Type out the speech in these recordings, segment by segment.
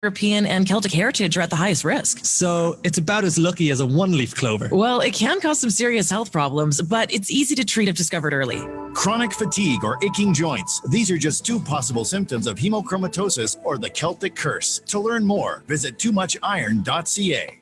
European and Celtic heritage are at the highest risk. So it's about as lucky as a one-leaf clover. Well, it can cause some serious health problems, but it's easy to treat if discovered early. Chronic fatigue or aching joints. These are just two possible symptoms of hemochromatosis or the Celtic curse. To learn more, visit toomuchiron.ca.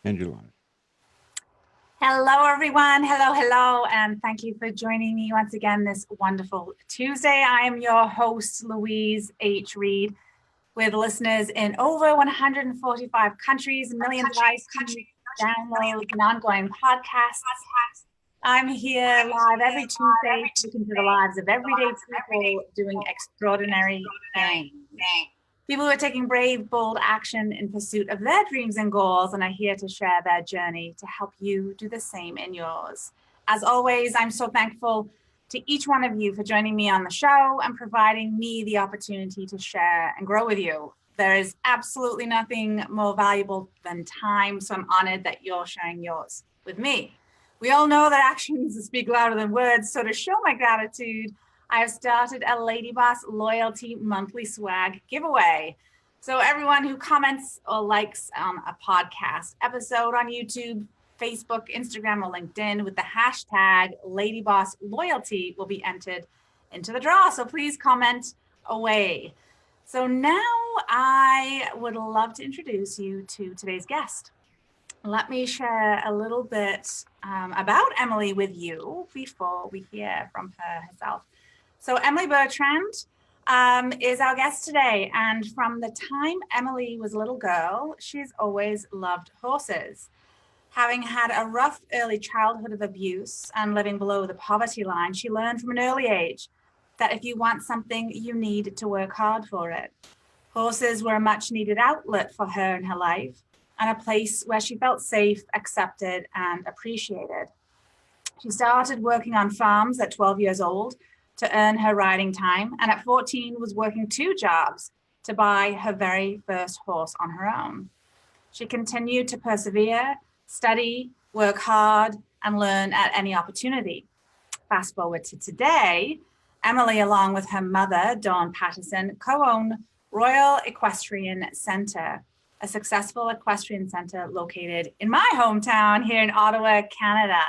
And you're live. Hello, everyone. Hello, and thank you for joining me once again this wonderful Tuesday. I am your host, Louise H. Reid, with listeners in over 145 countries, millions of iTunes downloads, and ongoing podcasts. I'm here live every Tuesday, speaking to the lives of everyday people doing extraordinary things. People who are taking brave, bold action in pursuit of their dreams and goals and are here to share their journey to help you do the same in yours. As always, I'm so thankful to each one of you for joining me on the show and providing me the opportunity to share and grow with you. There is absolutely nothing more valuable than time, so I'm honored that you're sharing yours with me. We all know that actions speak louder than words, so to show my gratitude, I have started a Lady Boss Loyalty monthly swag giveaway. So everyone who comments or likes a podcast episode on YouTube, Facebook, Instagram, or LinkedIn with the hashtag Lady Boss Loyalty will be entered into the draw. So please comment away. So now I would love to introduce you to today's guest. Let me share a little bit about Emily with you before we hear from her herself. So Emily Bertrand is our guest today. And from the time Emily was a little girl, she's always loved horses. Having had a rough early childhood of abuse and living below the poverty line, she learned from an early age that if you want something, you need to work hard for it. Horses were a much needed outlet for her in her life and a place where she felt safe, accepted, and appreciated. She started working on farms at 12 years old to earn her riding time, and at 14 was working 2 jobs to buy her very first horse on her own. She continued to persevere, study, work hard, and learn at any opportunity. Fast forward to today, Emily, along with her mother, Dawn Patterson, co-own Royale Equestrian Center, a successful equestrian center located in my hometown here in Ottawa, Canada.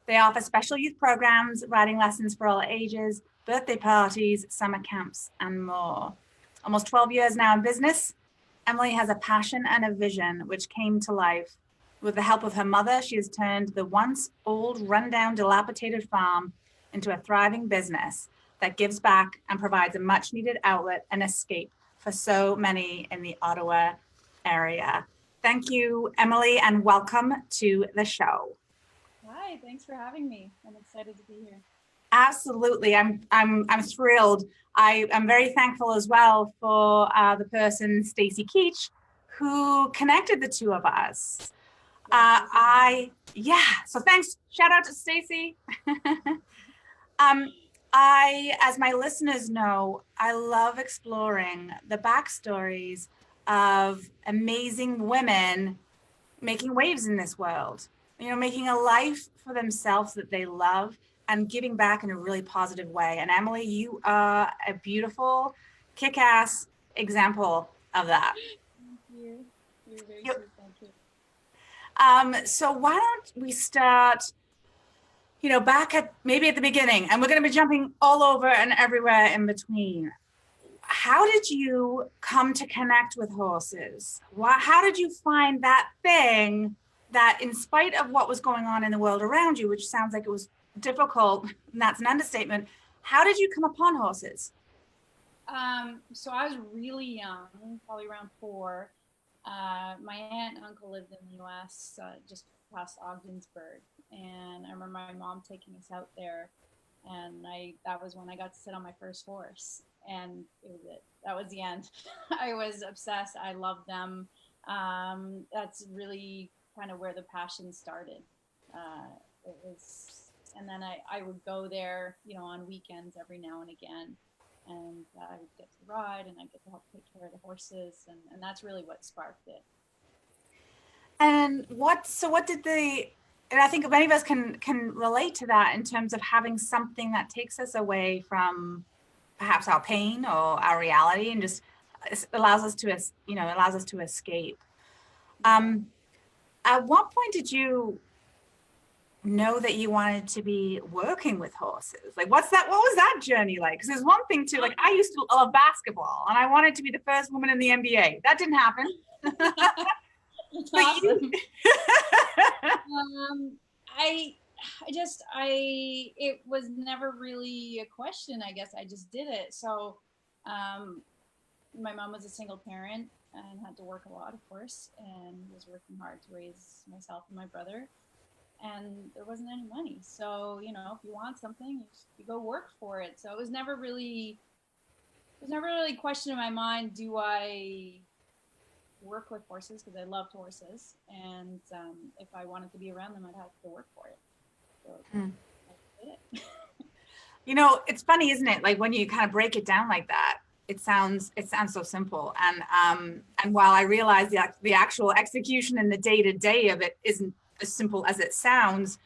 They offer special youth programs, riding lessons for all ages, birthday parties, summer camps, and more. Almost 12 years now in business, Emily has a passion and a vision which came to life. With the help of her mother, she has turned the once old, rundown, dilapidated farm into a thriving business that gives back and provides a much needed outlet and escape for so many in the Ottawa area. Thank you, Emily, and welcome to the show. Hi, thanks for having me. I'm excited to be here. Absolutely, I'm thrilled. I'm very thankful as well for the person, Stacy Keach, who connected the two of us. So thanks. Shout out to Stacy. As my listeners know, I love exploring the backstories of amazing women making waves in this world. You know, making a life for themselves that they love and giving back in a really positive way. And Emily, you are a beautiful, kick-ass example of that. Thank you. You're very sweet. Thank you. So why don't we start, back at maybe at the beginning, and we're going to be jumping all over and everywhere in between. How did you come to connect with horses? How did you find that thing that, in spite of what was going on in the world around you, which sounds like it was difficult, and that's an understatement, how did you come upon horses? So I was really young, probably around 4. My aunt and uncle lived in the U.S. Just past Ogdensburg, and I remember my mom taking us out there, and that was when I got to sit on my first horse, and it was it. That was the end. I was obsessed. I loved them. That's really kind of where the passion started. It was, and then I would go there, you know, on weekends every now and again, and I would get to ride and I get to help take care of the horses, and that's really what sparked it. And what did and I think many of us can relate to that in terms of having something that takes us away from perhaps our pain or our reality and just allows us to escape. At what point did you know that you wanted to be working with horses? Like, what was that journey like? Because there's one thing too, like I used to love basketball and I wanted to be the first woman in the NBA. That didn't happen. It's awesome. It was never really a question, I guess. I just did it. So my mom was a single parent and had to work a lot, of course, and was working hard to raise myself and my brother. And there wasn't any money. So, you know, if you want something, you go work for it. So it was never really a question in my mind, do I work with horses, because I loved horses, and if I wanted to be around them, I'd have to work for it. So I did it. You know, it's funny, isn't it? Like when you kind of break it down like that, it sounds so simple. And while I realize the actual execution and the day-to-day of it isn't as simple as it sounds,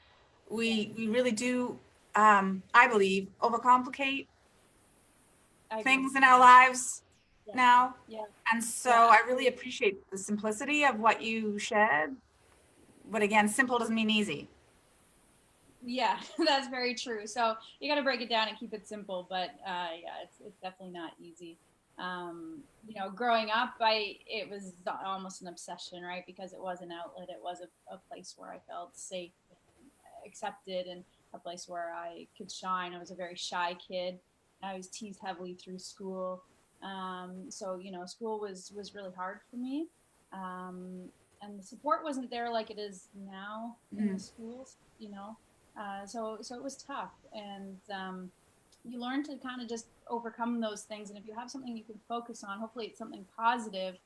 we really do, I believe, overcomplicate things in our lives now. Yeah. And so I really appreciate the simplicity of what you shared. But again, simple doesn't mean easy. Yeah, that's very true. So you got to break it down and keep it simple. But yeah, it's definitely not easy. You know, growing up, it was almost an obsession, right? Because it was an outlet. It was a place where I felt safe and accepted, and a place where I could shine. I was a very shy kid. I was teased heavily through school. So, you know, school was really hard for me. And the support wasn't there like it is now in the schools, you know. So it was tough. And you learn to kind of just overcome those things. And if you have something you can focus on, hopefully it's something positive,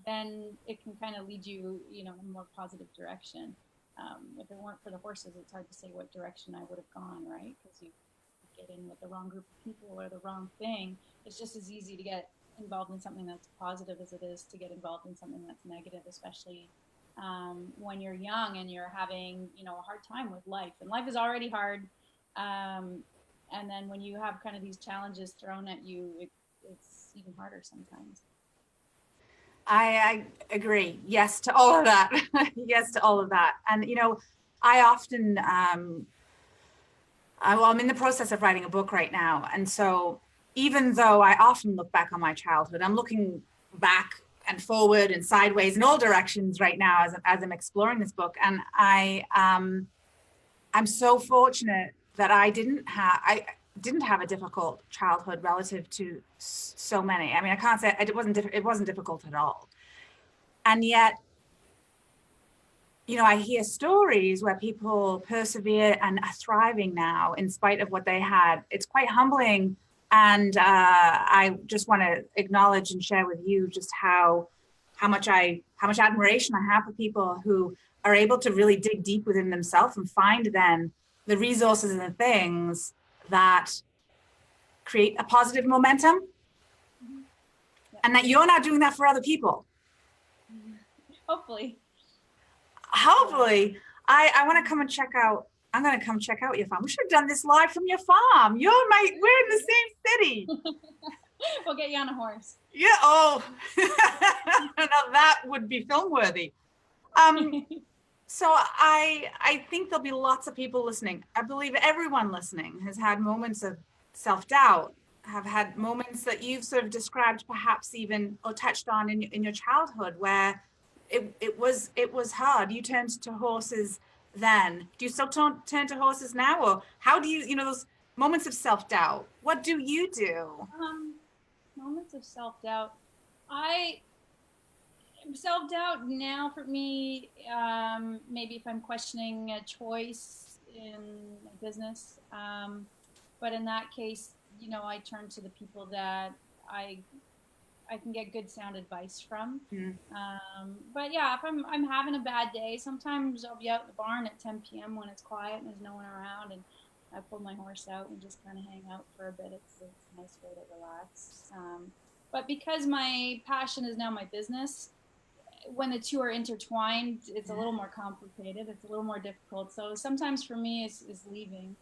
then it can kind of lead you, you know, in a more positive direction. If it weren't for the horses, it's hard to say what direction I would have gone, right? Because you get in with the wrong group of people or the wrong thing. It's just as easy to get involved in something that's positive as it is to get involved in something that's negative, especially when you're young and you're having, you know, a hard time with life. And life is already hard. And then when you have kind of these challenges thrown at you, it's even harder sometimes. I agree. Yes to all of that. Yes to all of that. And, you know, I often, I'm in the process of writing a book right now. And so even though I often look back on my childhood, I'm looking back and forward and sideways in all directions right now as I'm exploring this book. And I'm so fortunate that I didn't have a difficult childhood relative to so many. I mean, I can't say it wasn't difficult at all. And yet, you know, I hear stories where people persevere and are thriving now in spite of what they had. It's quite humbling. And I just want to acknowledge and share with you just how much admiration I have for people who are able to really dig deep within themselves and find then the resources and the things that create a positive momentum. Mm-hmm. Yeah. And that you're not doing that for other people. Hopefully. I want to come and check out. I'm going to come check out your farm. We should have done this live from your farm. We're in the same city. We'll get you on a horse. Yeah. Oh, now that would be film worthy. So I think there'll be lots of people listening. I believe everyone listening has had moments of self-doubt, have had moments that you've sort of described, perhaps even or touched on in your childhood, where it was hard. You turned to horses then. Do you still turn to horses now, or how do you know those moments of self-doubt? What do you do? Moments of self-doubt. Self-doubt now for me, maybe if I'm questioning a choice in a business, but in that case, you know, I turn to the people that I I can get good sound advice from. Mm. But yeah, if I'm having a bad day, sometimes I'll be out in the barn at 10 p.m. when it's quiet and there's no one around, and I pull my horse out and just kind of hang out for a bit. It's a nice way to relax. But because my passion is now my business, when the two are intertwined, it's a little more complicated. It's a little more difficult. So sometimes for me is leaving,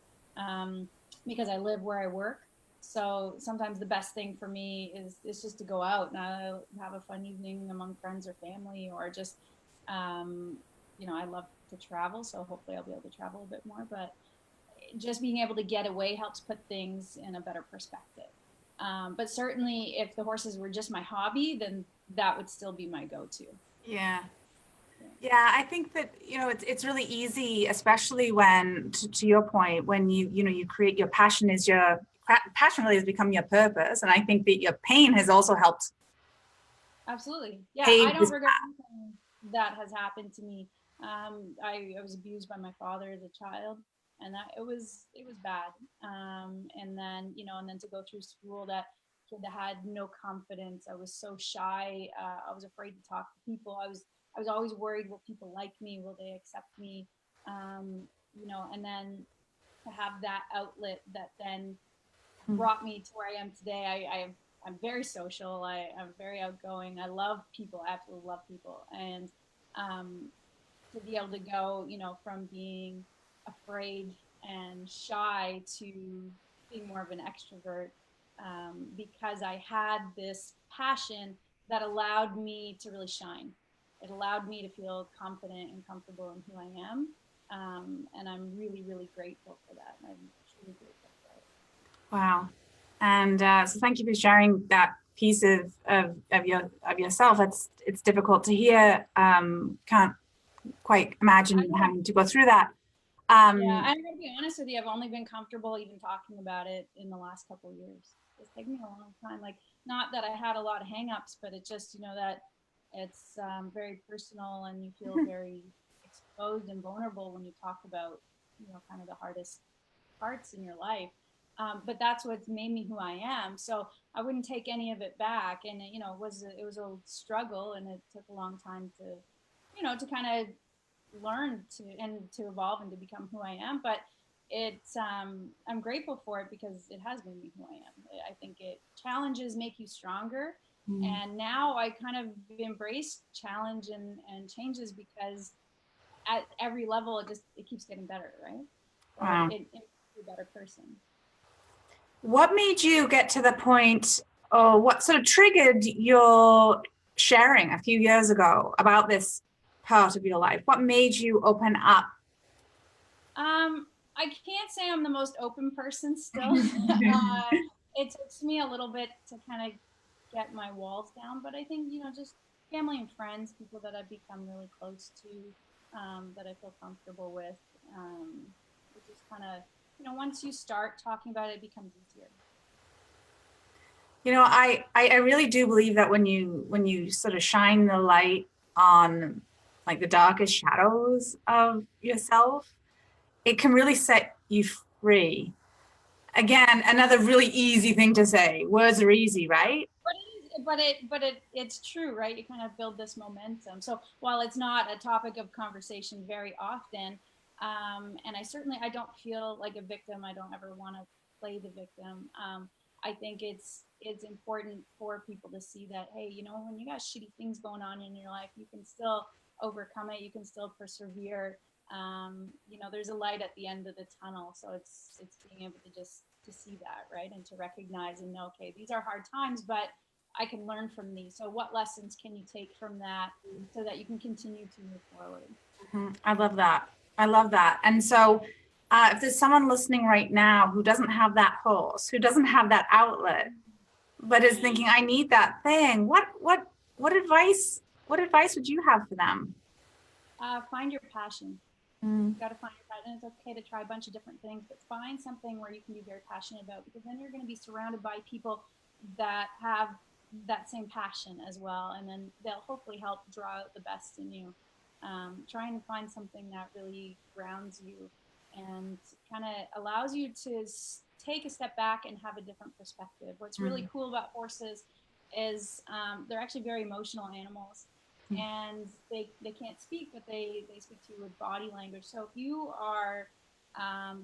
because I live where I work. So sometimes the best thing for me is just to go out and have a fun evening among friends or family, or just, I love to travel. So hopefully I'll be able to travel a bit more, but just being able to get away helps put things in a better perspective. But certainly if the horses were just my hobby, then that would still be my go-to. Yeah. Yeah, I think that, it's really easy, especially when, to your point, when you create your passion passion really has become your purpose. And I think that your pain has also helped. Absolutely. Yeah, pave I don't this regret anything that has happened to me. I was abused by my father as a child, and that it was bad. And then, and then to go through school, that kid that had no confidence. I was so shy. I was afraid to talk to people. I was always worried, will people like me? Will they accept me? And then to have that outlet that then brought me to where I am today. I'm very social. I'm very outgoing. I love people. I absolutely love people. And to be able to go, from being afraid and shy to being more of an extrovert, because I had this passion that allowed me to really shine. It allowed me to feel confident and comfortable in who I am. And I'm really, really grateful for that. I'm truly grateful for it. Wow. And so thank you for sharing that piece of yourself. It's difficult to hear. Can't quite imagine having to go through that. Yeah, I'm going to be honest with you. I've only been comfortable even talking about it in the last couple of years. It's taken me a long time. Like, not that I had a lot of hangups, but it just, that it's very personal, and you feel very exposed and vulnerable when you talk about, kind of the hardest parts in your life. But that's what's made me who I am. So I wouldn't take any of it back. And it was a struggle, and it took a long time to kind of learn to evolve and to become who I am. But I'm grateful for it because it has made me who I am. I think challenges make you stronger. And now I kind of embrace challenge and changes, because at every level it keeps getting better, right? So wow. It makes you a better person. What made you get to the point, or what sort of triggered your sharing a few years ago about this part of your life? What made you open up? I can't say I'm the most open person still. It takes me a little bit to kind of get my walls down, but I think, just family and friends, people that I've become really close to, that I feel comfortable with, it just kind of, once you start talking about it, it becomes easier. I really do believe that when you sort of shine the light on like the darkest shadows of yourself, it can really set you free. Again, another really easy thing to say. Words are easy, right? It's true, right? You kind of build this momentum. So while it's not a topic of conversation very often, and I don't feel like a victim. I don't ever want to play the victim. I think it's important for people to see that, hey, when you got shitty things going on in your life, you can still overcome it. You can still persevere. There's a light at the end of the tunnel. So it's being able to just to see that, right, and to recognize and know, okay, these are hard times, but I can learn from these. So what lessons can you take from that so that you can continue to move forward? Mm-hmm. I love that. And so if there's someone listening right now who doesn't have that horse, who doesn't have that outlet, but is thinking, I need that thing, what advice would you have for them? Find your passion. You've got to find your passion. It's okay to try a bunch of different things, but find something where you can be very passionate about, because then you're going to be surrounded by people that have that same passion as well, and then they'll hopefully help draw out the best in you. Trying to find something that really grounds you and kind of allows you to take a step back and have a different perspective. What's really cool about horses is they're actually very emotional animals, and they can't speak, but they speak to you with body language. So if you are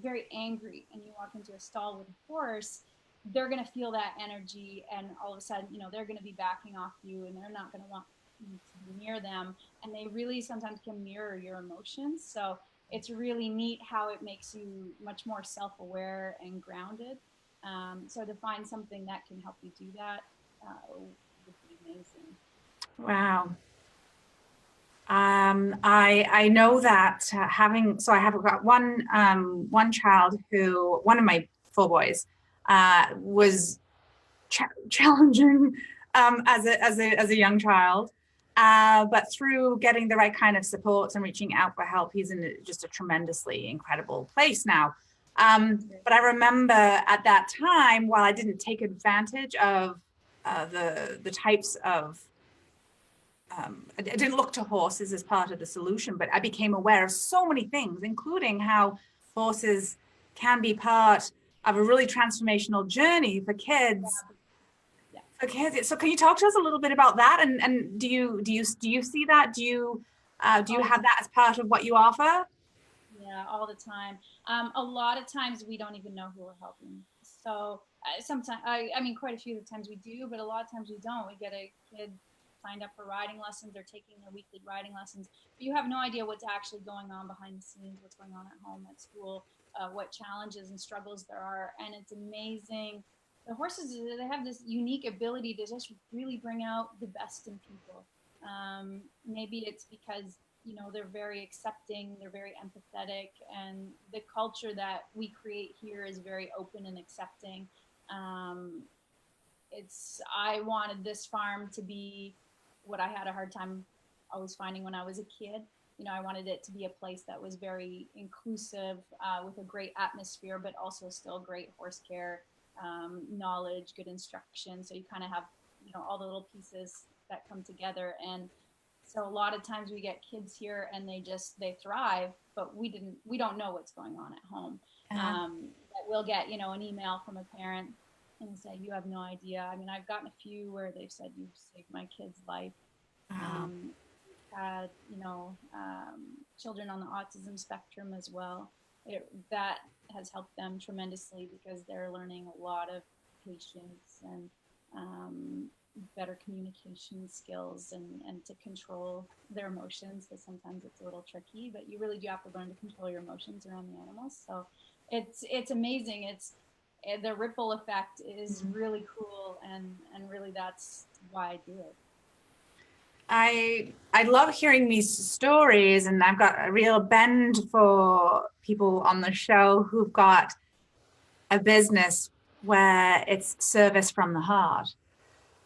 very angry and you walk into a stall with a horse, they're going to feel that energy, and all of a sudden, they're going to be backing off you, and they're not going to want you to be near them, and they really sometimes can mirror your emotions. So it's really neat how it makes you much more self-aware and grounded. So to find something that can help you do that would be amazing. Wow. I know that I have got one child who, one of my four boys, was challenging as a young child, but through getting the right kind of support and reaching out for help, he's in just a tremendously incredible place now. But I remember at that time, while I didn't take advantage of the types of I didn't look to horses as part of the solution, but I became aware of so many things, including how horses can be part of a really transformational journey for kids. Yeah. For kids. So can you talk to us a little bit about that? And do you see that? Do you have that as part of what you offer? Yeah, all the time. A lot of times we don't even know who we're helping. So sometimes, I mean, quite a few of the times we do, but a lot of times we don't. We get a kid signed up for riding lessons, they're taking their weekly riding lessons, but you have no idea what's actually going on behind the scenes, what's going on at home, at school, what challenges and struggles there are. And it's amazing. The horses, they have this unique ability to just really bring out the best in people. Maybe it's because they're very accepting, they're very empathetic, and the culture that we create here is very open and accepting. I wanted this farm to be what I had a hard time always finding when I was a kid. I wanted it to be a place that was very inclusive, with a great atmosphere, but also still great horse care, knowledge, good instruction. So you kind of have, all the little pieces that come together. And so a lot of times we get kids here and they thrive, but we don't know what's going on at home. That we'll get, an email from a parent and say, you have no idea. I mean, I've gotten a few where they've said, you've saved my kid's life. We've had, children on the autism spectrum as well. That has helped them tremendously because they're learning a lot of patience and better communication skills and to control their emotions, because sometimes it's a little tricky, but you really do have to learn to control your emotions around the animals. So it's amazing. The ripple effect is really cool, and really that's why I do it. I love hearing these stories, and I've got a real bend for people on the show who've got a business where it's service from the heart.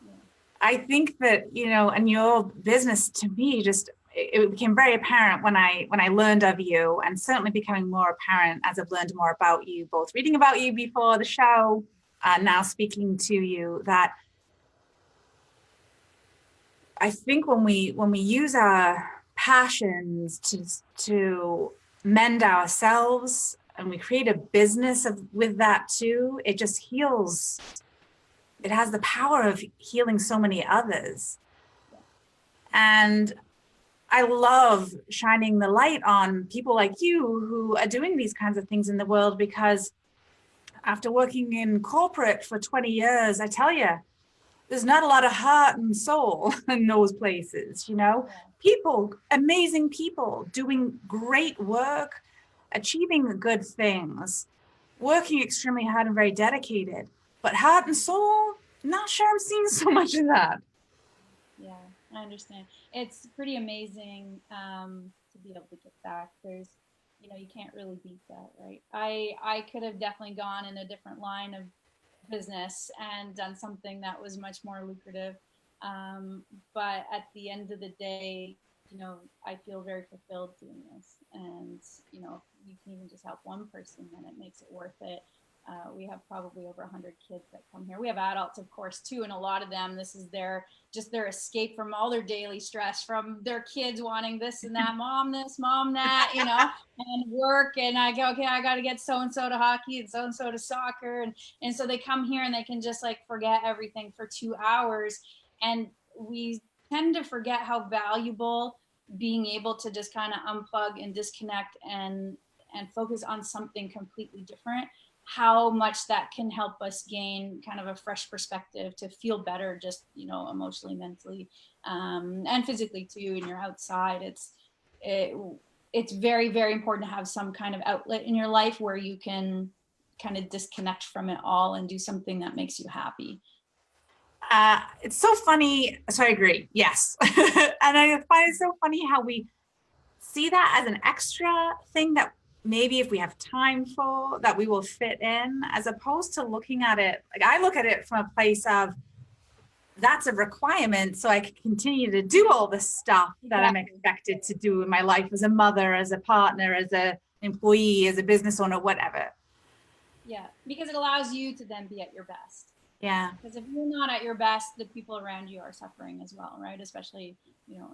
Yeah. I think that, and your business, to me, it became very apparent when I learned of you, and certainly becoming more apparent as I've learned more about you, both reading about you before the show, now speaking to you, that I think when we use our passions to mend ourselves, and we create a business with that too, it just heals. It has the power of healing so many others. And I love shining the light on people like you who are doing these kinds of things in the world, because after working in corporate for 20 years, I tell you, there's not a lot of heart and soul in those places, People, amazing people doing great work, achieving good things, working extremely hard and very dedicated, but heart and soul, not sure I'm seeing so much of that. Yeah, I understand. It's pretty amazing to be able to get back. There's, you can't really beat that, right? I could have definitely gone in a different line of business and done something that was much more lucrative. But at the end of the day, I feel very fulfilled doing this. And, if you can even just help one person, then it makes it worth it. We have probably over 100 kids that come here. We have adults, of course, too, and a lot of them, this is their escape from all their daily stress, from their kids wanting this and that, mom this, mom that, and work. And I go, okay, I got to get so-and-so to hockey and so-and-so to soccer. And so they come here and they can just like forget everything for 2 hours. And we tend to forget how valuable being able to just kind of unplug and disconnect and focus on something completely different, how much that can help us gain kind of a fresh perspective to feel better, just, emotionally, mentally, and physically too. And you're outside. It's very, very important to have some kind of outlet in your life where you can kind of disconnect from it all and do something that makes you happy. It's so funny. So I agree. Yes. And I find it so funny how we see that as an extra thing that maybe if we have time for, that we will fit in, as opposed to looking at it, like I look at it from a place of that's a requirement so I can continue to do all the stuff that I'm expected to do in my life as a mother, as a partner, as an employee, as a business owner, whatever. Yeah, because it allows you to then be at your best. Yeah. Because if you're not at your best, the people around you are suffering as well, right? Especially,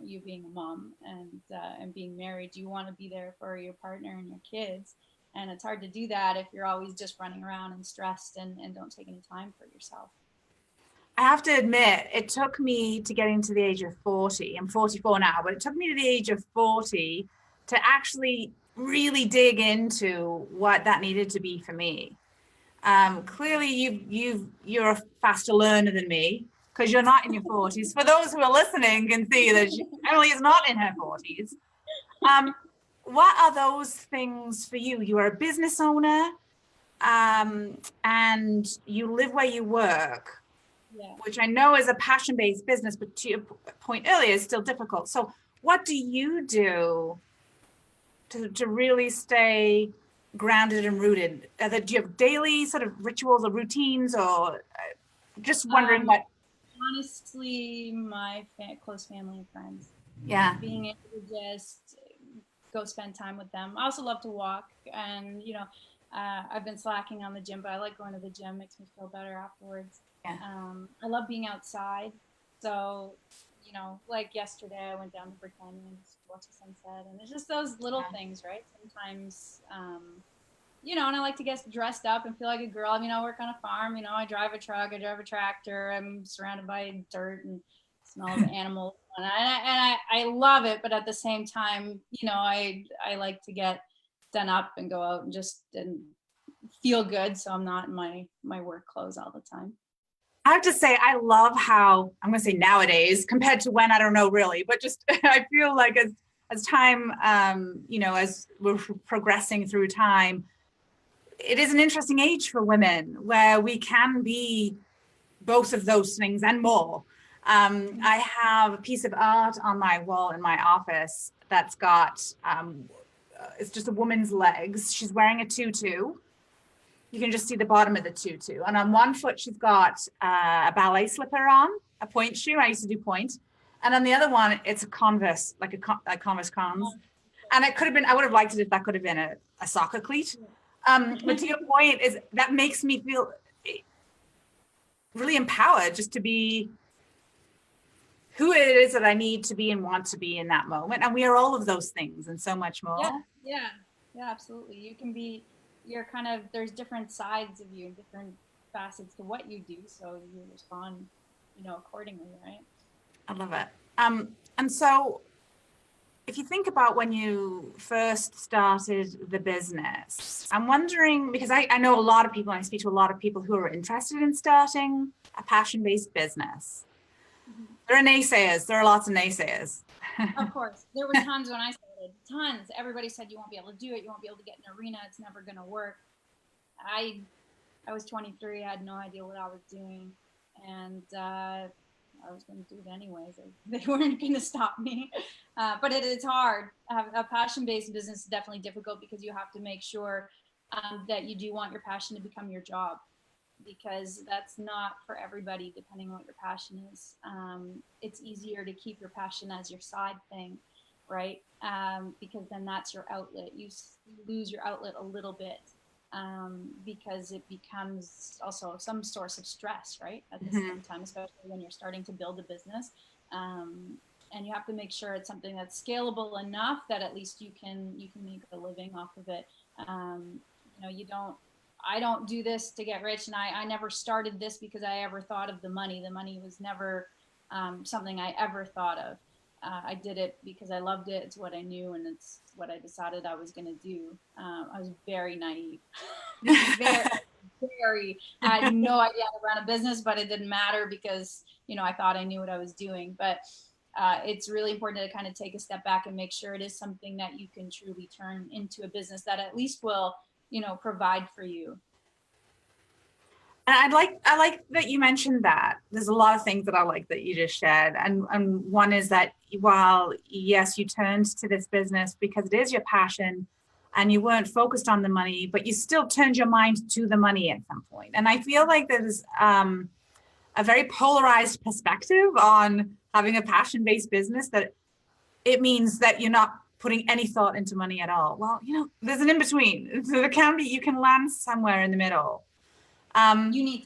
you being a mom and being married, you want to be there for your partner and your kids. And it's hard to do that if you're always just running around and stressed and don't take any time for yourself. I have to admit, it took me to getting to the age of 40. I'm 44 now, but it took me to the age of 40 to actually really dig into what that needed to be for me. Clearly you're a faster learner than me because you're not in your 40s. For those who are listening can see that Emily is not in her 40s. What are those things for you? You are a business owner, and you live where you work, which I know is a passion-based business, but to your point earlier, is still difficult. So what do you do to really stay grounded and rooted? Do you have daily sort of rituals or routines, or just wondering what? Honestly, my close family and friends. Yeah. Being able to just go spend time with them. I also love to walk, and I've been slacking on the gym, but I like going to the gym. Makes me feel better afterwards. Yeah. I love being outside. So, like yesterday, I went down to Bertrand and just watched the sunset, and it's just those little things, right? Sometimes, and I like to get dressed up and feel like a girl. I work on a farm. I drive a truck. I drive a tractor. I'm surrounded by dirt and smell of animals, and I love it. But at the same time, I like to get done up and go out and feel good. So I'm not in my work clothes all the time. I have to say, I love how, I'm going to say nowadays compared to when, I don't know really, but just I feel like as time, as we're progressing through time, it is an interesting age for women where we can be both of those things and more. I have a piece of art on my wall in my office that's got, it's just a woman's legs. She's wearing a tutu. You can just see the bottom of the tutu. And on one foot, she's got a ballet slipper on, a point shoe. I used to do point. And on the other one, it's a Converse, like a Converse Cons. And it could have been, I would have liked it if that could have been a soccer cleat. But to your point, is that makes me feel really empowered just to be who it is that I need to be and want to be in that moment. And we are all of those things and so much more. Yeah, absolutely. You can be, you're kind of, there's different sides of you, different facets to what you do. So you respond, accordingly, right? I love it. And so if you think about when you first started the business, I'm wondering, because I know a lot of people, and I speak to a lot of people who are interested in starting a passion-based business. Mm-hmm. There are naysayers. There are lots of naysayers. Of course. There were tons when I started. Tons. Everybody said you won't be able to do it. You won't be able to get in an arena. It's never going to work. I was 23. I had no idea what I was doing. And I was going to do it anyways. They weren't going to stop me. But it's hard. A passion-based business is definitely difficult because you have to make sure that you do want your passion to become your job, because that's not for everybody, depending on what your passion is. It's easier to keep your passion as your side thing, right? Because then that's your outlet. You lose your outlet a little bit because it becomes also some source of stress, right? At the same time, especially when you're starting to build a business. And you have to make sure it's something that's scalable enough that at least you can make a living off of it. I don't do this to get rich, and I never started this because I ever thought of the money. The money was never something I ever thought of. I did it because I loved it. It's what I knew, and it's what I decided I was going to do. I was very naive, very. I had no idea how to run a business, but it didn't matter because I thought I knew what I was doing. But it's really important to kind of take a step back and make sure it is something that you can truly turn into a business that at least will, provide for you. And I like that you mentioned that. There's a lot of things that I like that you just shared. And one is that while, yes, you turned to this business because it is your passion and you weren't focused on the money, but you still turned your mind to the money at some point. And I feel like there's a very polarized perspective on having a passion-based business, that it means that you're not putting any thought into money at all. Well, there's an in-between. So you can land somewhere in the middle. You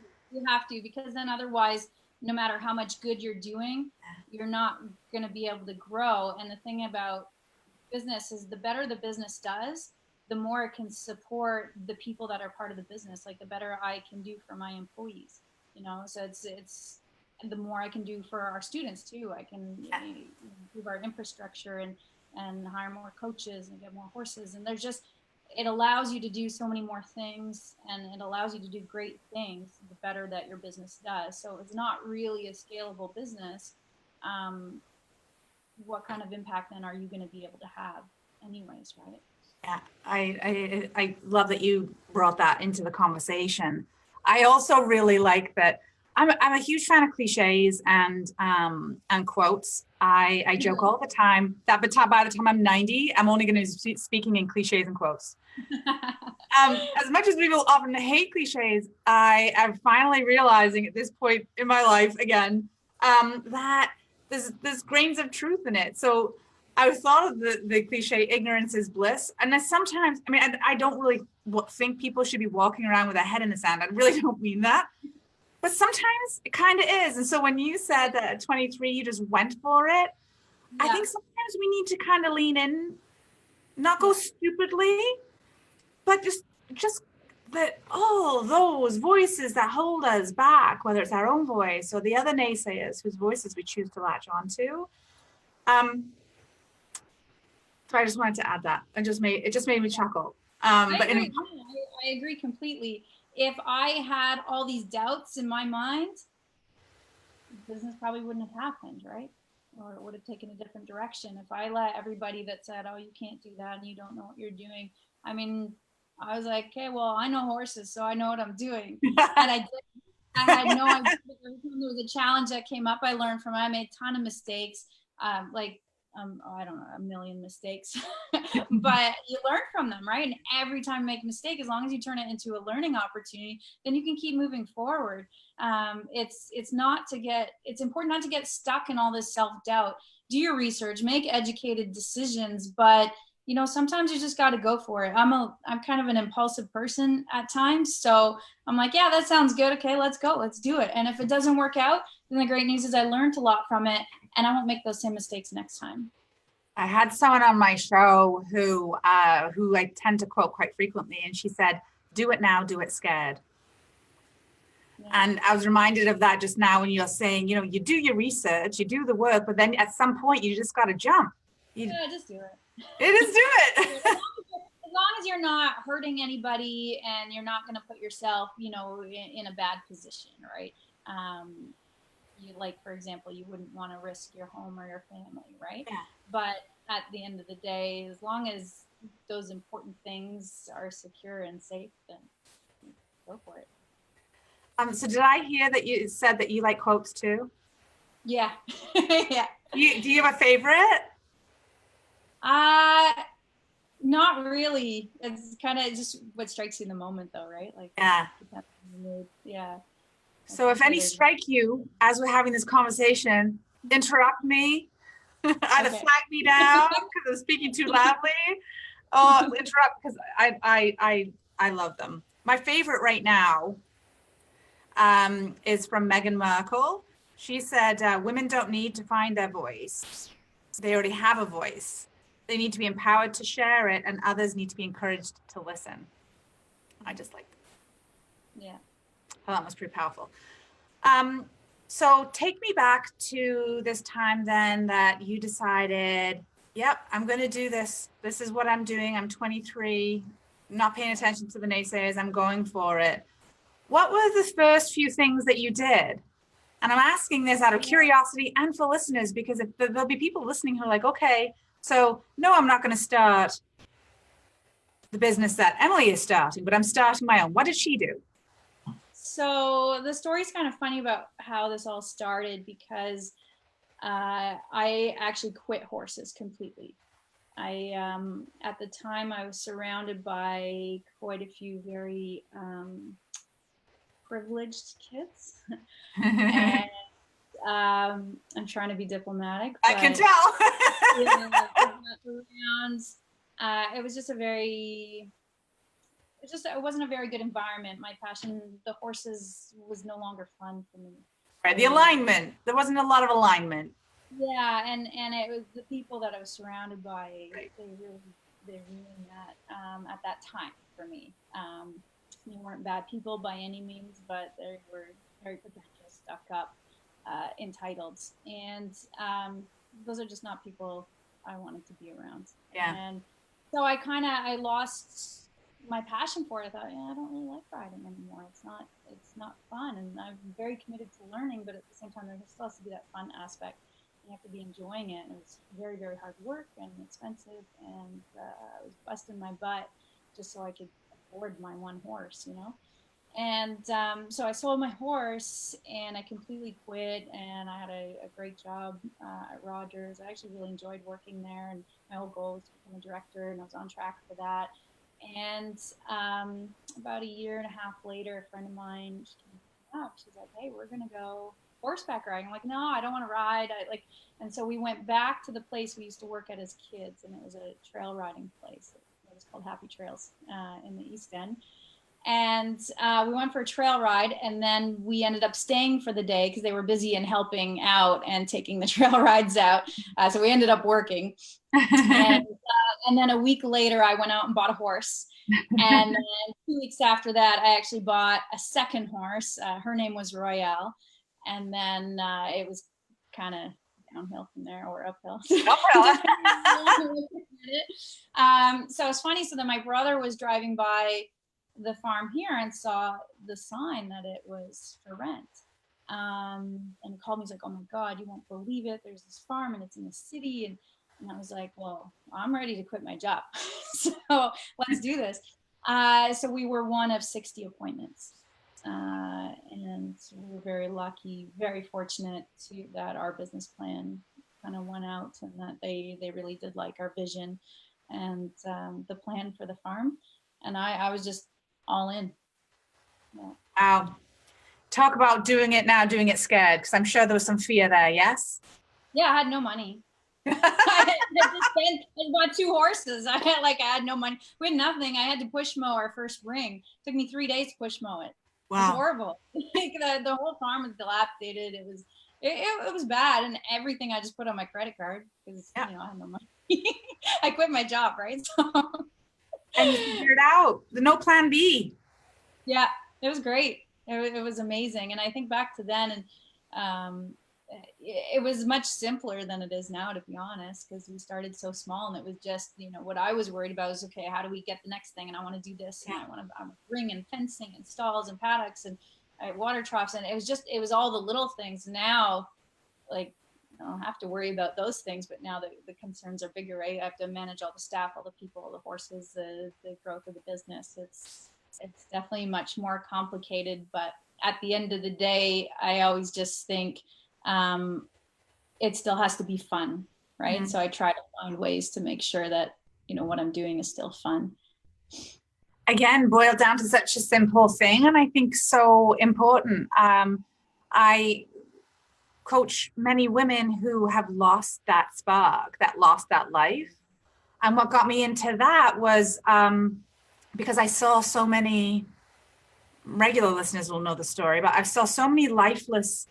have to, because then otherwise, no matter how much good you're doing, you're not going to be able to grow. And the thing about business is the better the business does, the more it can support the people that are part of the business. Like the better I can do for my employees, so it's the more I can do for our students too. I can improve our infrastructure and hire more coaches and get more horses. And it allows you to do so many more things, and it allows you to do great things the better that your business does. So it's not really a scalable business. What kind of impact then are you going to be able to have anyways, right? Yeah, I love that you brought that into the conversation. I also really like that I'm a huge fan of cliches and quotes. I joke all the time that by the time I'm 90, I'm only going to be speaking in cliches and quotes. As much as people often hate cliches, I am finally realizing at this point in my life again that there's grains of truth in it. So I thought of the cliche, ignorance is bliss. And then sometimes, I don't really think people should be walking around with their head in the sand. I really don't mean that. But sometimes it kind of is. And so when you said that at 23, you just went for it, I think sometimes we need to kind of lean in, not go stupidly, but just that all those voices that hold us back, whether it's our own voice or the other naysayers whose voices we choose to latch onto. So I just wanted to add that. It just made me chuckle. I agree completely. If I had all these doubts in my mind, business probably wouldn't have happened, right? Or it would have taken a different direction. If I let everybody that said, oh, you can't do that and you don't know what you're doing. I was like, okay, well, I know horses, so I know what I'm doing. And I did. I had no idea. Every time there was a challenge that came up, I learned from it. I made a ton of mistakes. I don't know, a million mistakes, but you learn from them, right? And every time you make a mistake, as long as you turn it into a learning opportunity, then you can keep moving forward. It's important not to get stuck in all this self-doubt. Do your research, make educated decisions, but sometimes you just got to go for it. I'm kind of an impulsive person at times. So I'm like, yeah, that sounds good. Okay, let's go. Let's do it. And if it doesn't work out, then the great news is I learned a lot from it and I won't make those same mistakes next time. I had someone on my show who I tend to quote quite frequently. And she said, do it now, do it scared. Yeah. And I was reminded of that just now when you're saying, you do your research, you do the work, but then at some point you just got to jump. Just do it. Just do it. As long as you're not hurting anybody and you're not going to put yourself, in a bad position, right? For example, you wouldn't want to risk your home or your family, right? Yeah. But at the end of the day, as long as those important things are secure and safe, then go for it. So did I hear that you said that you like quotes too? Yeah. Yeah. Do you have a favorite? Not really. It's kind of just what strikes you in the moment though, right? Yeah. So if any strike you as we're having this conversation, interrupt me, either flag me down because I'm speaking too loudly, or interrupt because I I love them. My favorite right now is from Meghan Markle. She said, women don't need to find their voice. They already have a voice. They need to be empowered to share it, and others need to be encouraged to listen. I just like that. Yeah. Oh, that was pretty powerful. So take me back to this time then that you decided, yep, I'm going to do this. This is what I'm doing. I'm 23, not paying attention to the naysayers. I'm going for it. What were the first few things that you did? And I'm asking this out of curiosity and for listeners, because if there'll be people listening who are like, okay, so no, I'm not going to start the business that Emily is starting, but I'm starting my own. What did she do? So the story's kind of funny about how this all started, because I actually quit horses completely. At the time I was surrounded by quite a few very privileged kids. And I'm trying to be diplomatic. I can tell. It was just it wasn't a very good environment. My passion, the horses, was no longer fun for me. Right, the alignment. There wasn't a lot of alignment. Yeah, and it was the people that I was surrounded by. Right. They ruined that at that time for me. They weren't bad people by any means, but they were very pretentious, stuck up, entitled, and those are just not people I wanted to be around. Yeah. And so I lost my passion for it. I thought, yeah, I don't really like riding anymore. It's not fun, and I'm very committed to learning, but at the same time, there still has to be that fun aspect. You have to be enjoying it, and it was very, very hard work and expensive, and I was busting my butt just so I could afford my one horse, you know. And so I sold my horse, and I completely quit, and I had a great job at Rogers. I actually really enjoyed working there, and my whole goal was to become a director, and I was on track for that. And about a year and a half later, a friend of mine, she came up. She's like, "Hey, we're gonna go horseback riding." I'm like, "No, I don't want to ride." And so we went back to the place we used to work at as kids, and it was a trail riding place. It was called Happy Trails in the East End. And we went for a trail ride, and then we ended up staying for the day because they were busy and helping out and taking the trail rides out. So we ended up working. And then a week later, I went out and bought a horse. And then 2 weeks after that, I actually bought a second horse. Her name was Royale. And then it was kind of downhill from there, or uphill. So it's funny. So then my brother was driving by the farm here and saw the sign that it was for rent. And he called me. He's like, "Oh my God, you won't believe it. There's this farm and it's in the city." And I was like, "Well, I'm ready to quit my job. So let's do this." So we were one of 60 appointments. And we were very lucky, very fortunate that our business plan kind of went out, and that they really did like our vision and the plan for the farm. And I was just all in. Yeah. Wow. Talk about doing it now, doing it scared, because I'm sure there was some fear there, yes? Yeah, I had no money. I bought 2 horses. I had no money. We had nothing. I had to push mow our first ring. It took me 3 days to push mow it. Wow. It was horrible. The whole farm was dilapidated. It was bad, and everything I just put on my credit card because I had no money. I quit my job, right? So. And you figured it out. No plan B. Yeah, it was great. It was amazing. And I think back to then, and it was much simpler than it is now, to be honest, because we started so small, and it was just, what I was worried about was, okay, how do we get the next thing? And I want to do this, and I want to ring and fencing and stalls and paddocks and water troughs. And it was all the little things. Now, I don't have to worry about those things, but now the concerns are bigger, right? I have to manage all the staff, all the people, all the horses, the growth of the business. It's definitely much more complicated, but at the end of the day, I always just think it still has to be fun, right? Mm-hmm. So I try to find ways to make sure that, what I'm doing is still fun. Again, boiled down to such a simple thing, and I think so important. I coach many women who have lost that spark, that lost that life. And what got me into that was because I saw so many, regular listeners will know the story, but I saw so many lifeless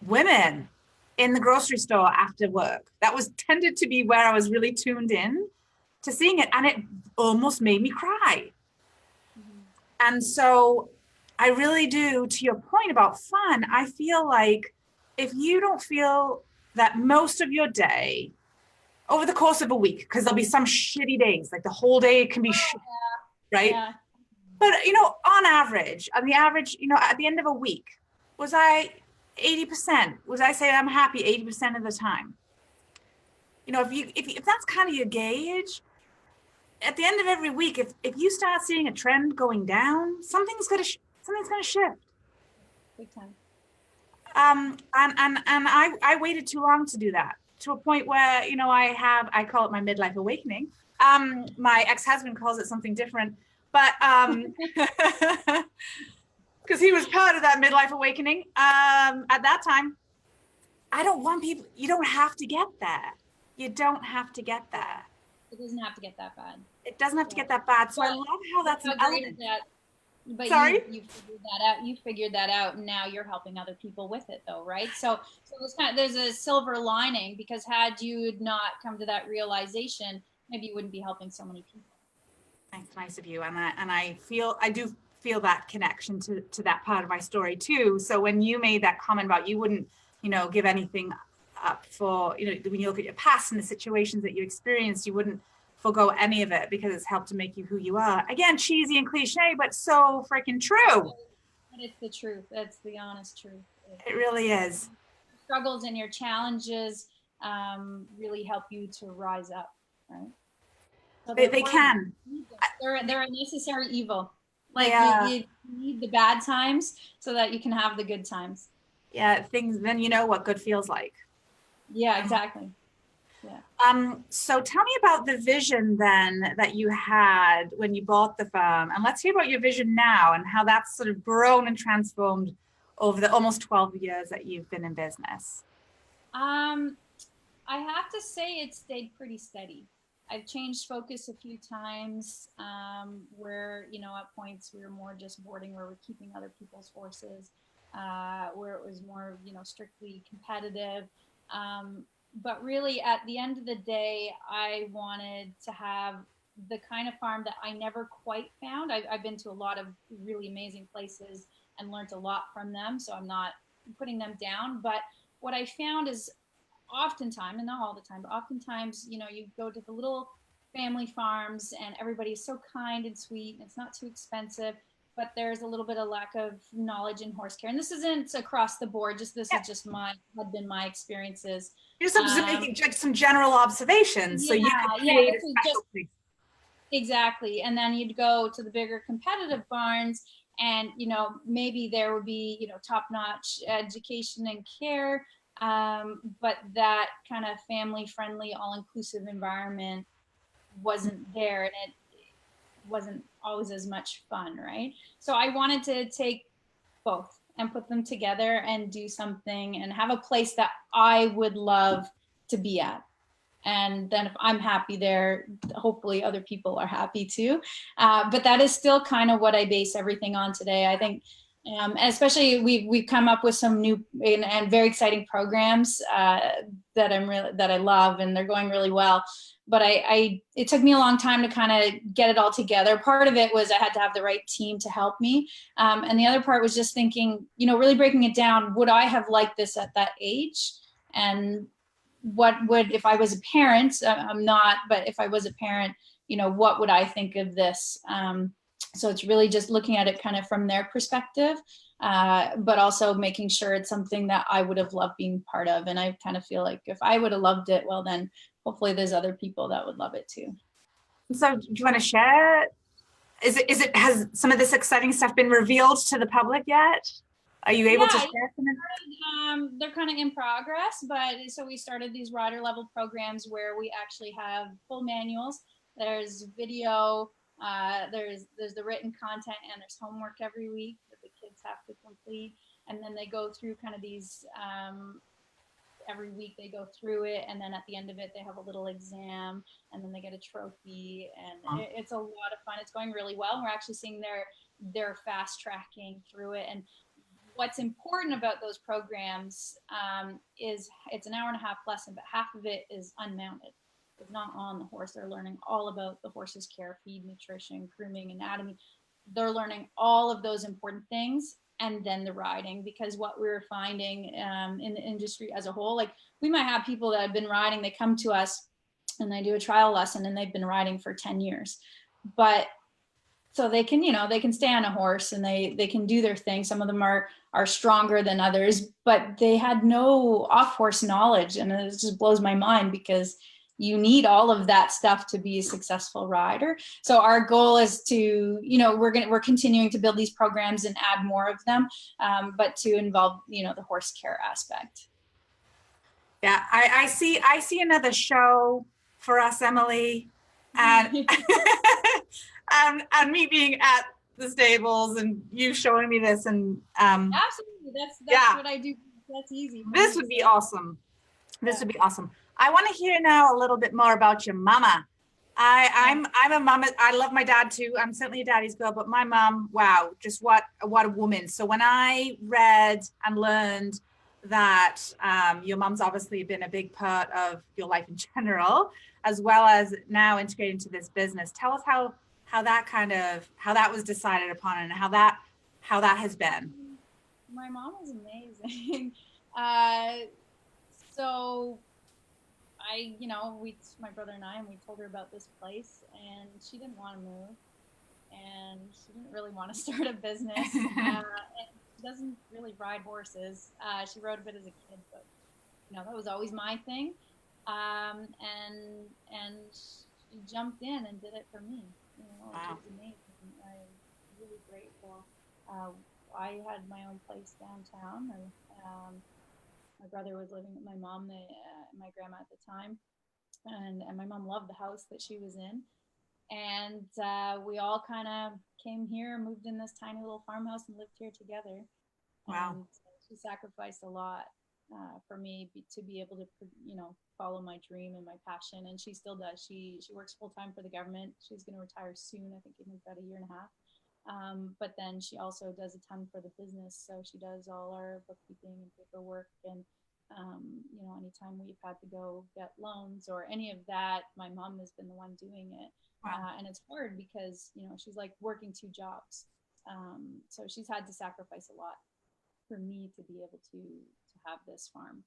women in the grocery store after work. That was tended to be where I was really tuned in to seeing it. And it almost made me cry. And so I really do, to your point about fun, I feel like if you don't feel that most of your day over the course of a week, because there'll be some shitty days, like the whole day can be shit, right? Yeah. But, you know, on the average, you know, at the end of a week, was I 80%? Was I say I'm happy 80% of the time? You know, if that's kind of your gauge, at the end of every week, if you start seeing a trend going down, something's gonna shift. Big time. And I waited too long to do that, to a point where, you know, I call it my midlife awakening. My ex-husband calls it something different, but because he was part of that midlife awakening at that time. I don't want people, you don't have to get there. You don't have to get there. It doesn't have to get that bad. It doesn't have to get that bad. So I love how that's an element. But Sorry? you figured that out. You figured that out, and now you're helping other people with it, though, right? So there's a silver lining, because had you not come to that realization, maybe you wouldn't be helping so many people. That's nice of you, and I do feel that connection to that part of my story too. So when you made that comment about you wouldn't, you know, give anything up for, you know, when you look at your past and the situations that you experienced, you wouldn't forgo any of it because it's helped to make you who you are. Again, cheesy and cliche, but so freaking true. But it's the truth. That's the honest truth. It really is. Struggles and your challenges really help you to rise up, right? So They can. They're a necessary evil. Like Yeah. you need the bad times so that you can have the good times. Yeah, then you know what good feels like. Yeah, exactly. Yeah. So tell me about the vision then that you had when you bought the firm, and let's hear about your vision now and how that's sort of grown and transformed over the almost 12 years that you've been in business. I have to say it stayed pretty steady. I've changed focus a few times where, you know, at points we were more just boarding where we're keeping other people's horses, where it was more, you know, strictly competitive. But really, at the end of the day, I wanted to have the kind of farm that I never quite found. I've been to a lot of really amazing places and learned a lot from them, so I'm not putting them down. But what I found is oftentimes, and not all the time, but oftentimes, you know, you go to the little family farms and everybody is so kind and sweet and it's not too expensive, but there's a little bit of lack of knowledge in horse care. And this isn't across the board, this is just had been my experiences. You're just making some general observations, so you could create a specialty. Exactly. And then you'd go to the bigger competitive barns and, you know, maybe there would be, you know, top-notch education and care, but that kind of family-friendly, all-inclusive environment wasn't there, and it wasn't always as much fun, right? So I wanted to take both and put them together and do something and have a place that I would love to be at. And then if I'm happy there, hopefully other people are happy too. But that is still kind of what I base everything on today. I think, especially we've come up with some new and very exciting programs that I love, and they're going really well. But it took me a long time to kind of get it all together. Part of it was I had to have the right team to help me. And the other part was just thinking, you know, really breaking it down. Would I have liked this at that age? And what would, if I was a parent, I'm not, but if I was a parent, you know, what would I think of this? So it's really just looking at it kind of from their perspective, but also making sure it's something that I would have loved being part of. And I kind of feel like if I would have loved it, well, then hopefully there's other people that would love it too. So do you want to share? Has some of this exciting stuff been revealed to the public yet? Are you able to share some of it? They're kind of in progress, but so we started these rider level programs where we actually have full manuals. There's video, there's the written content, and there's homework every week that the kids have to complete. And then they go through kind of these every week they go through it, and then at the end of it they have a little exam, and then they get a trophy, and it's a lot of fun. It's going really well. We're actually seeing they're fast tracking through it. And what's important about those programs is it's an hour and a half lesson, but half of it is unmounted. It's not on the horse. They're learning all about the horse's care, feed, nutrition, grooming, anatomy. They're learning all of those important things, and then the riding, because what we're finding in the industry as a whole, like we might have people that have been riding, they come to us and they do a trial lesson and they've been riding for 10 years. But so they can, they can stay on a horse and they can do their thing. Some of them are stronger than others, but they had no off horse knowledge. And it just blows my mind, because you need all of that stuff to be a successful rider. So our goal is to, we're continuing to build these programs and add more of them, but to involve, the horse care aspect. Yeah, I see another show for us, Emily, and and me being at the stables and you showing me this, and absolutely, that's what I do. That's easy. This would be awesome. This would be awesome. I want to hear now a little bit more about your mama. I'm a mama. I love my dad too. I'm certainly a daddy's girl, but my mom, wow, just what a woman. So when I read and learned that your mom's obviously been a big part of your life in general, as well as now integrated into this business, tell us how that was decided upon and how that has been. My mom is amazing. So my brother and we told her about this place, and she didn't want to move, and she didn't really want to start a business. And she doesn't really ride horses. She rode a bit as a kid, but that was always my thing. And she jumped in and did it for me. Wow. It was amazing. I'm really grateful. I had my own place downtown. My brother was living with my mom, my grandma at the time, and my mom loved the house that she was in. And we all kind of came here, moved in this tiny little farmhouse, and lived here together. Wow. And she sacrificed a lot for me to be able to, follow my dream and my passion. And she still does. She works full time for the government. She's going to retire soon, I think in about a year and a half. But then she also does a ton for the business. So she does all our bookkeeping and paperwork. And, anytime we've had to go get loans or any of that, my mom has been the one doing it. Wow. And it's hard because, she's like working 2 jobs. So she's had to sacrifice a lot for me to be able to have this farm.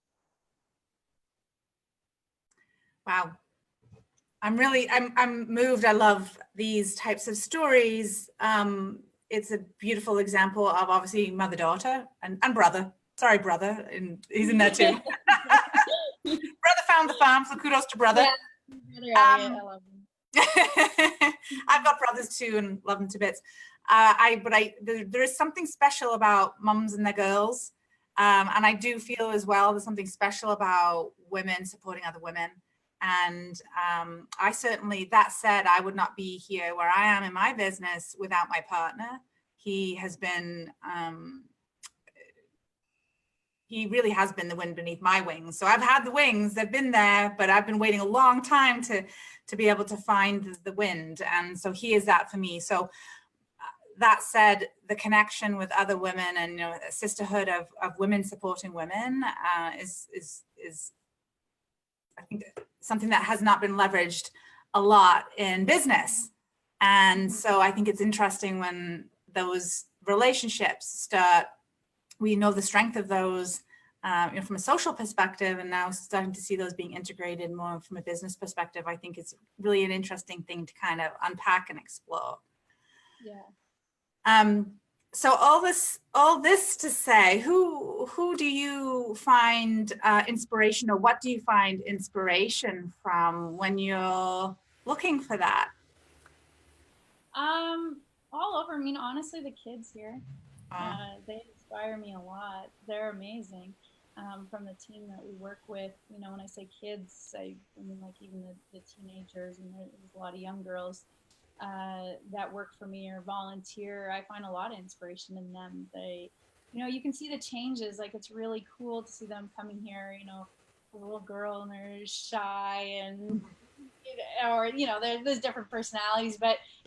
Wow. I'm moved. I love these types of stories. It's a beautiful example of obviously mother-daughter and brother. Sorry, brother. And he's in there too. Brother found the farm, so kudos to brother. Yeah, I love him. I've got brothers too and love them to bits. There is something special about mums and their girls. And I do feel as well there's something special about women supporting other women. And I certainly, that said, I would not be here where I am in my business without my partner. He has been, he really has been the wind beneath my wings. So I've had the wings, they've been there, but I've been waiting a long time to be able to find the wind. And so he is that for me. So that said, the connection with other women and a sisterhood of women supporting women is I think something that has not been leveraged a lot in business. And so I think it's interesting when those relationships start, we know the strength of those from a social perspective, and now starting to see those being integrated more from a business perspective. I think it's really an interesting thing to kind of unpack and explore. Yeah. So all this to say, who do you find inspiration, or what do you find inspiration from when you're looking for that? All over. I mean, honestly, the kids here, they inspire me a lot. They're amazing. From the team that we work with, when I say kids, I mean like even the teenagers, and there's a lot of young girls that work for me or volunteer. I find a lot of inspiration in them. They, you can see the changes. Like, it's really cool to see them coming here, a little girl and they're shy and, or, you know, there's different personalities,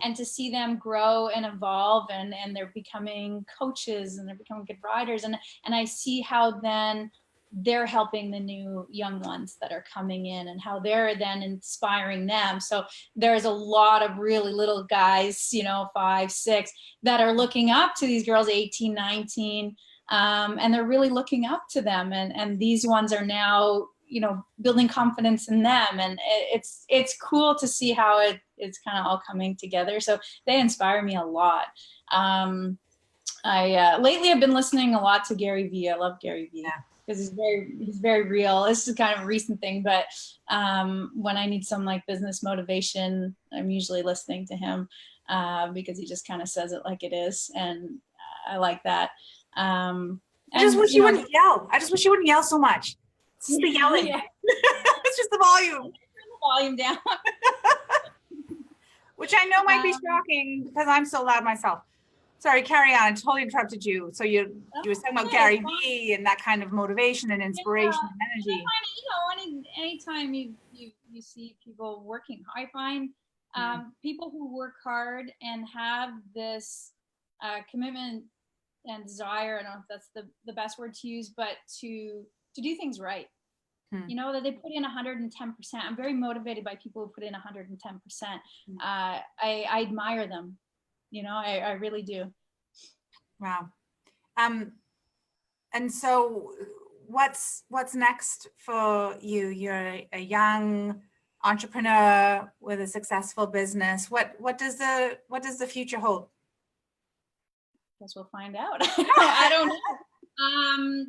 and to see them grow and evolve and they're becoming coaches and they're becoming good riders. And I see how then they're helping the new young ones that are coming in and how they're then inspiring them. So there's a lot of really little guys, you know, 5, 6, that are looking up to these girls, 18, 19, and they're really looking up to them. And these ones are now, you know, building confidence in them. And it's cool to see how it's kind of all coming together. So they inspire me a lot. Lately I've been listening a lot to Gary Vee. I love Gary Vee. Yeah. Because he's very real. This is kind of a recent thing, but when I need some like business motivation, I'm usually listening to him because he just kind of says it like it is, and I like that. I just wish you wouldn't yell. I just wish you wouldn't yell so much. It's just the yelling. Yeah. It's just the volume. Turn the volume down. Which I know might be shocking because I'm so loud myself. Sorry, carry on. I totally interrupted you. So you were talking about Gary Vee and that kind of motivation and inspiration and energy. You know, anytime you see people working, I find people who work hard and have this commitment and desire, I don't know if that's the best word to use, but to do things right. You know, that they put in 110%. I'm very motivated by people who put in 110%. I admire them. You know, I really do. Wow. And so what's next for you? You're a young entrepreneur with a successful business. What does the future hold? Guess we'll find out. I don't know.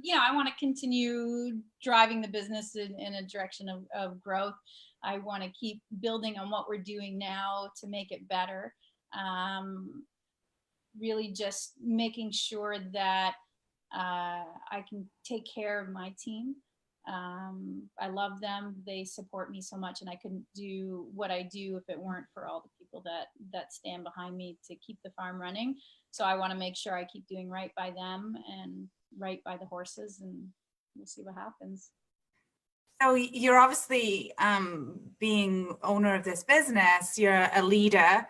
You know, I want to continue driving the business in a direction of growth. I want to keep building on what we're doing now to make it better. Really just making sure that I can take care of my team. I love them. They support me so much, and I couldn't do what I do if it weren't for all the people that stand behind me to keep the farm running. So I want to make sure I keep doing right by them and right by the horses, and we'll see what happens. So you're obviously being owner of this business, you're a leader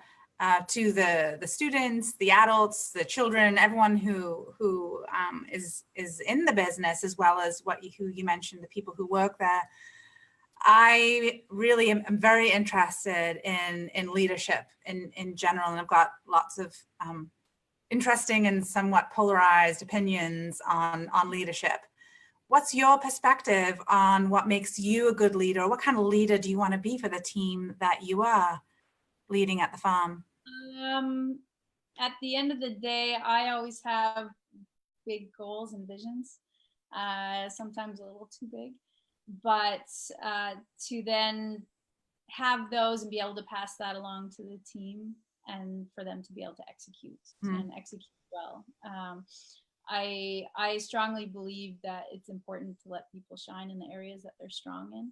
to the students, the adults, the children, everyone who is in the business, as well as who you mentioned, the people who work there. I really am very interested in leadership in general, and I've got lots of interesting and somewhat polarized opinions on leadership. What's your perspective on what makes you a good leader? What kind of leader do you want to be for the team that you are leading at the farm? At the end of the day, I always have big goals and visions, sometimes a little too big, but to then have those and be able to pass that along to the team and for them to be able to execute and execute well. I strongly believe that it's important to let people shine in the areas that they're strong in.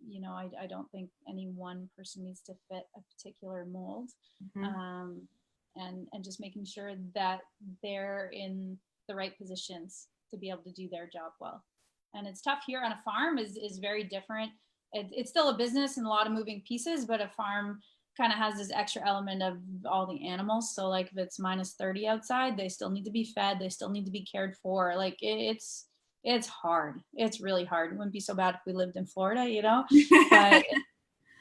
You know, I don't think any one person needs to fit a particular mold. And just making sure that they're in the right positions to be able to do their job well. And it's tough here on a farm is very different. It's still a business and a lot of moving pieces, but a farm kind of has this extra element of all the animals. So like if it's -30 outside, they still need to be fed. They still need to be cared for. Like it's hard. It's really hard. It wouldn't be so bad if we lived in Florida, you know, but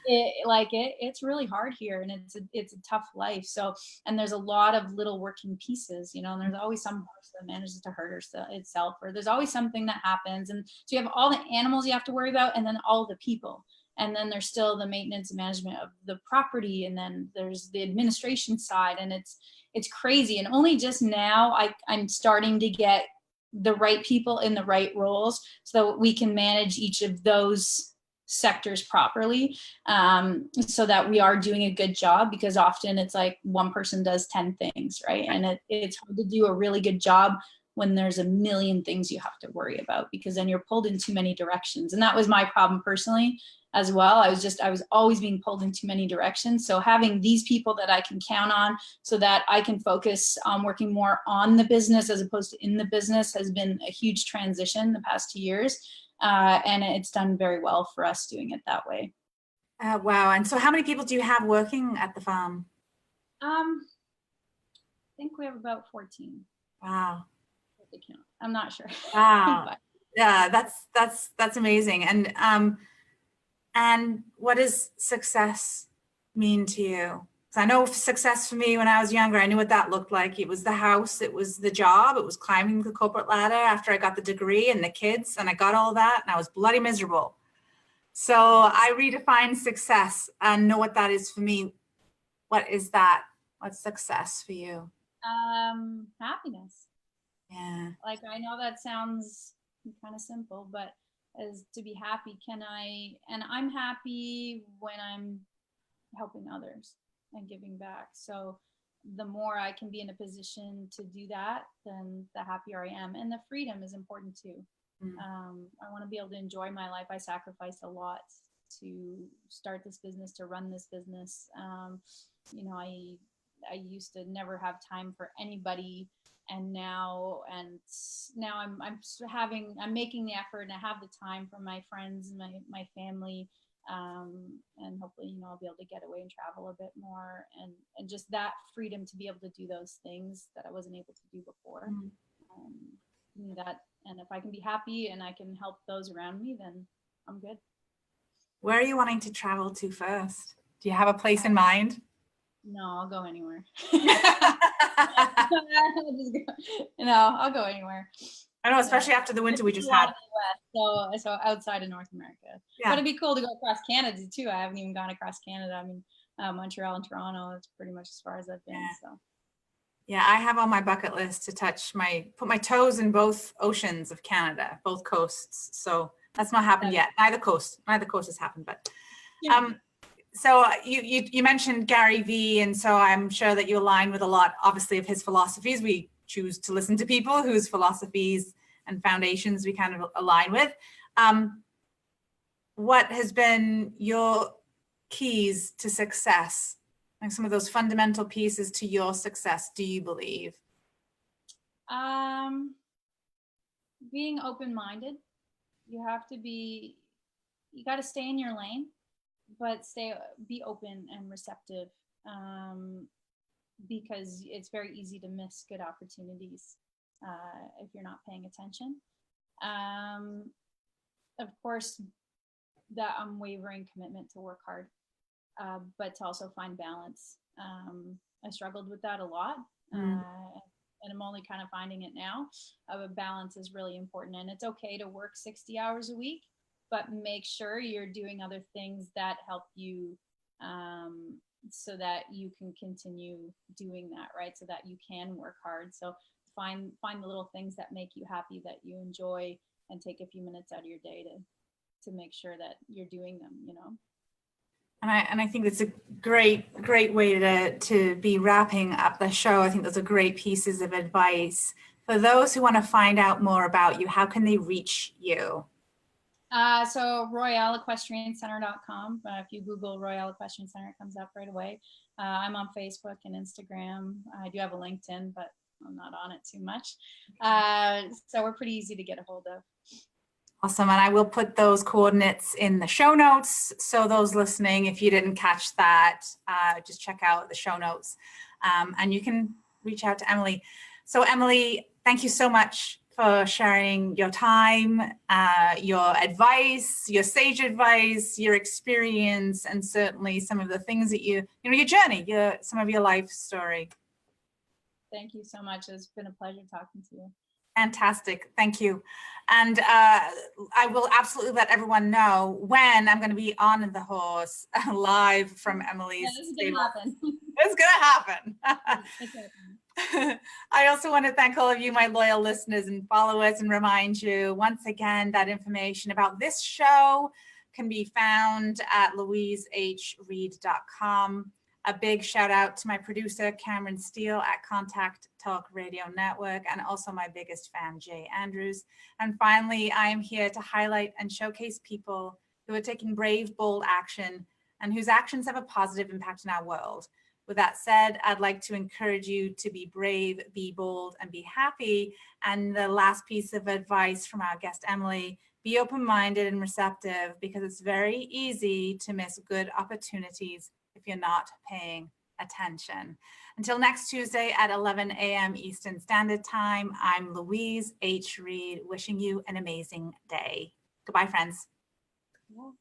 it's really hard here, and it's a tough life. So, and there's a lot of little working pieces, you know, and there's always some horse that manages to hurt itself, or there's always something that happens. And so you have all the animals you have to worry about, and then all the people. And then there's still the maintenance and management of the property. And then there's the administration side, and it's crazy. And only just now I'm starting to get the right people in the right roles so that we can manage each of those sectors properly, so that we are doing a good job, because often it's like one person does 10 things, right? And it's hard to do a really good job when there's a million things you have to worry about, because then you're pulled in too many directions. And that was my problem personally as well. I was always being pulled in too many directions. So having these people that I can count on so that I can focus on working more on the business as opposed to in the business has been a huge transition the past 2 years. And it's done very well for us doing it that way. Wow. And so how many people do you have working at the farm? I think we have about 14. Wow. I'm not sure. Wow. Yeah, that's amazing. And what does success mean to you? So I know success for me when I was younger, I knew what that looked like. It was the house, it was the job, it was climbing the corporate ladder after I got the degree and the kids, and I got all that, and I was bloody miserable. So I redefine success and know what that is for me. What is that? What's success for you? Happiness. Yeah. Like, I know that sounds kind of simple, but as to be happy, and I'm happy when I'm helping others and giving back. So the more I can be in a position to do that, then the happier I am. And the freedom is important too. I want to be able to enjoy my life. I sacrificed a lot to start this business, to run this business. You know, I used to never have time for anybody, and now I'm making the effort, and I have the time for my friends and my family. And hopefully, you know, I'll be able to get away and travel a bit more, and just that freedom to be able to do those things that I wasn't able to do before. That, and if I can be happy and I can help those around me, then I'm good. Where are you wanting to travel to first? Do you have a place in mind? No, I'll go anywhere. I'll go anywhere. I know, especially after the winter we just had. So outside of North America. Yeah. But it'd be cool to go across Canada too. I haven't even gone across Canada. I mean, Montreal and Toronto, it's pretty much as far as I've been. So. Yeah, I have on my bucket list to put my toes in both oceans of Canada, both coasts. So that's not happened yet. Neither coast has happened, but so you mentioned Gary Vee, and so I'm sure that you align with a lot, obviously, of his philosophies. We choose to listen to people whose philosophies and foundations we kind of align with. What has been your keys to success? Like some of those fundamental pieces to your success, do you believe? Being open-minded. You got to stay in your lane, but be open and receptive, because it's very easy to miss good opportunities if you're not paying attention. Of course, that unwavering commitment to work hard, but to also find balance. I struggled with that a lot, and I'm only kind of finding it now. Balance is really important, and it's okay to work 60 hours a week, but make sure you're doing other things that help you, so that you can continue doing that, right? So that you can work hard. So find the little things that make you happy, that you enjoy, and take a few minutes out of your day to make sure that you're doing them, you know. And I think it's a great way to be wrapping up the show. I think those are great pieces of advice. For those who want to find out more about you, how can they reach you? So RoyaleEquestrianCenter.com. If you Google Royale Equestrian Center, it comes up right away. I'm on Facebook and Instagram. I do have a LinkedIn, but I'm not on it too much. So we're pretty easy to get a hold of. Awesome. And I will put those coordinates in the show notes. So those listening, if you didn't catch that, just check out the show notes, and you can reach out to Emily. So Emily, thank you so much for sharing your time, your advice, your sage advice, your experience, and certainly some of the things that your journey, some of your life story. Thank you so much. It's been a pleasure talking to you. Fantastic. Thank you. And I will absolutely let everyone know when I'm going to be on the horse live from Emily's stable. It's going to happen. I also want to thank all of you, my loyal listeners and followers, and remind you once again that information about this show can be found at louisehreid.com. A big shout out to my producer, Cameron Steele at Contact Talk Radio Network, and also my biggest fan, Jay Andrews. And finally, I am here to highlight and showcase people who are taking brave, bold action and whose actions have a positive impact in our world. With that said, I'd like to encourage you to be brave, be bold, and be happy. And the last piece of advice from our guest, Emily, be open-minded and receptive, because it's very easy to miss good opportunities if you're not paying attention. Until next Tuesday at 11 a.m. Eastern Standard Time, I'm Louise H. Reid, wishing you an amazing day. Goodbye, friends. Yeah.